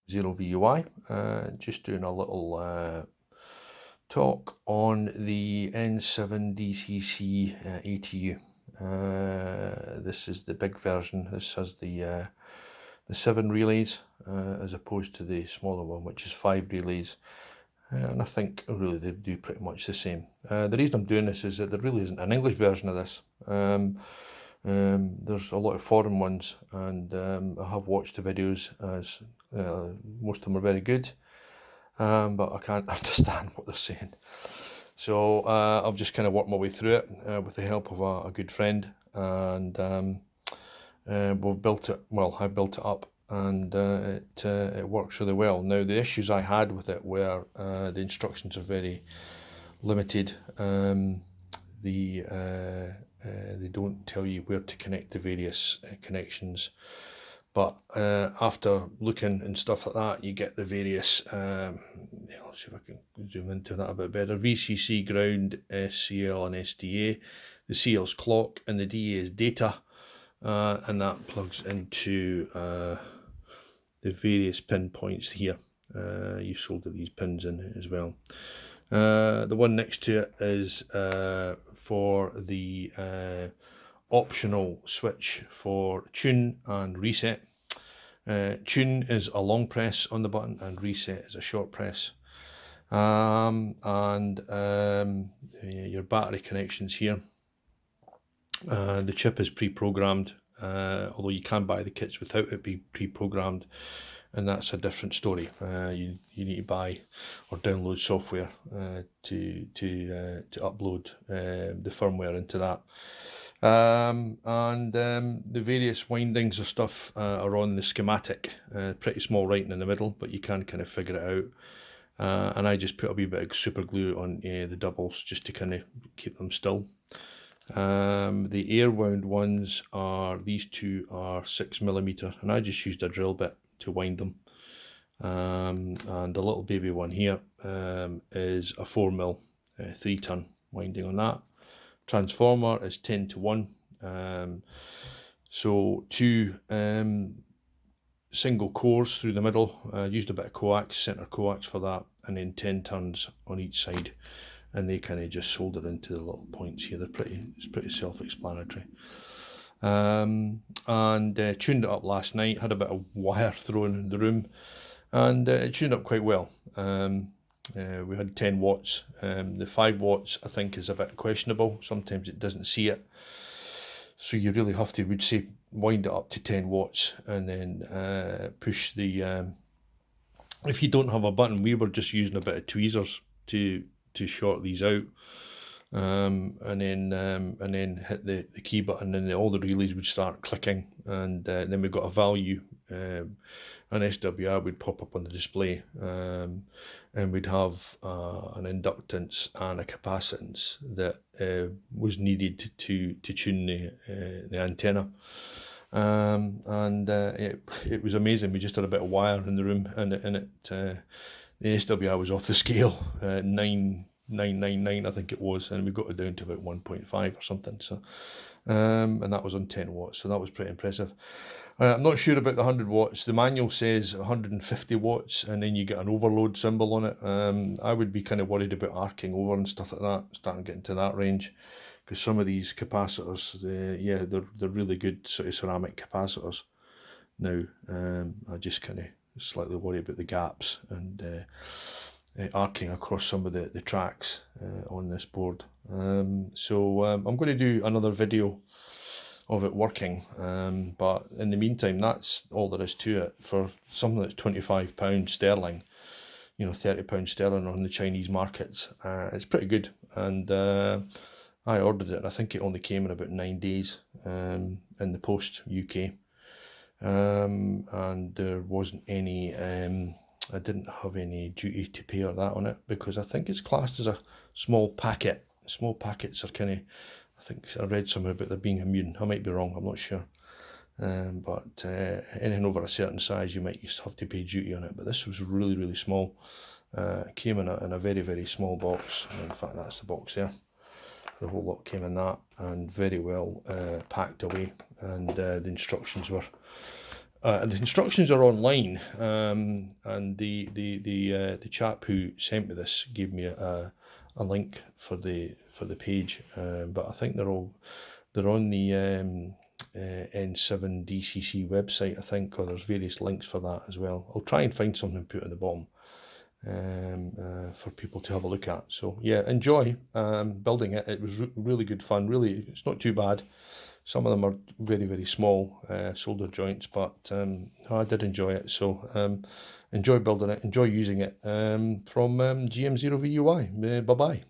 0VUI, just doing a little talk on the N7DCC ATU. This is the big version. This has the 7 relays as opposed to the smaller one, which is 5 relays. And I think really they do pretty much the same. The reason I'm doing this is that there really isn't an English version of this. There's a lot of foreign ones, and I have watched the videos, as most of them are very good, but I can't understand what they're saying. So I've just kind of worked my way through it with the help of a good friend, and we've built it, well, I built it up, and it works really well. Now, the issues I had with it were the instructions are very limited. They don't tell you where to connect the various connections, but after looking and stuff like that, you get the various, let's see if I can zoom into that a bit better, VCC, ground, SCL and SDA. The CL's clock and the DA is data, and that plugs into the various pin points here. You solder these pins in as well. The one next to it is for the optional switch for tune and reset. Tune is a long press on the button and reset is a short press. Your battery connections here. The chip is pre-programmed, although you can buy the kits without it being pre-programmed, and that's a different story. You need to buy or download software to upload the firmware into that. The various windings of stuff are on the schematic, pretty small writing in the middle, but you can kind of figure it out. And I just put a wee bit of super glue on the doubles just to kind of keep them still. The air wound ones are, these two are 6mm, and I just used a drill bit to wind them. And the little baby one here is a 4mm 3-turn winding on that. Transformer is 10-to-1, so 2 single cores through the middle. Used a bit of coax, center coax for that, and then 10 turns on each side, and they kind of just solder into the little points here. It's pretty self-explanatory. Tuned it up last night. Had a bit of wire thrown in the room, and it tuned up quite well. We had 10 watts. The 5 watts I think is a bit questionable. Sometimes it doesn't see it, so you really have to, would say, wind it up to 10 watts and then push the if you don't have a button, we were just using a bit of tweezers to short these out, and then hit the key button, and all the relays would start clicking, and then we got a value. An SWR would pop up on the display, and we'd have an inductance and a capacitance that was needed to tune the antenna. It was amazing. We just had a bit of wire in the room, and the SWR was off the scale, 999 I think it was, and we got it down to about 1.5 or something. So, and that was on 10 watts, so that was pretty impressive. I'm not sure about the 100 watts. The manual says 150 watts, and then you get an overload symbol on it. I would be kind of worried about arcing over and stuff like that, starting to get into that range, because some of these capacitors, they're really good sort of ceramic capacitors. Now, I just kind of slightly worry about the gaps and arcing across some of the tracks on this board. So I'm going to do another video of it working, but in the meantime, that's all there is to it. For something that's £25 sterling, £30 sterling on the Chinese markets, it's pretty good. And I ordered it, and I think it only came in about 9 days in the post UK, and there wasn't any I didn't have any duty to pay or that on it, because I think it's classed as a small packet. Small packets are kind of, I think I read somewhere about there being immune. I might be wrong, I'm not sure. But anything over a certain size, you might have to pay duty on it. But this was really, really small. It came in a very, very small box. In fact, that's the box there. The whole lot came in that, and very well packed away. And the instructions were The instructions are online, and the chap who sent me this gave me a link for the page, but I think they're on the N7DCC website, I think, or there's various links for that as well. I'll try and find something to put at the bottom for people to have a look at. So yeah, enjoy building it. It was really good fun. Really, it's not too bad. Some of them are very, very small solder joints, but I did enjoy it. So enjoy building it, enjoy using it. From GM0VUI. Bye-bye.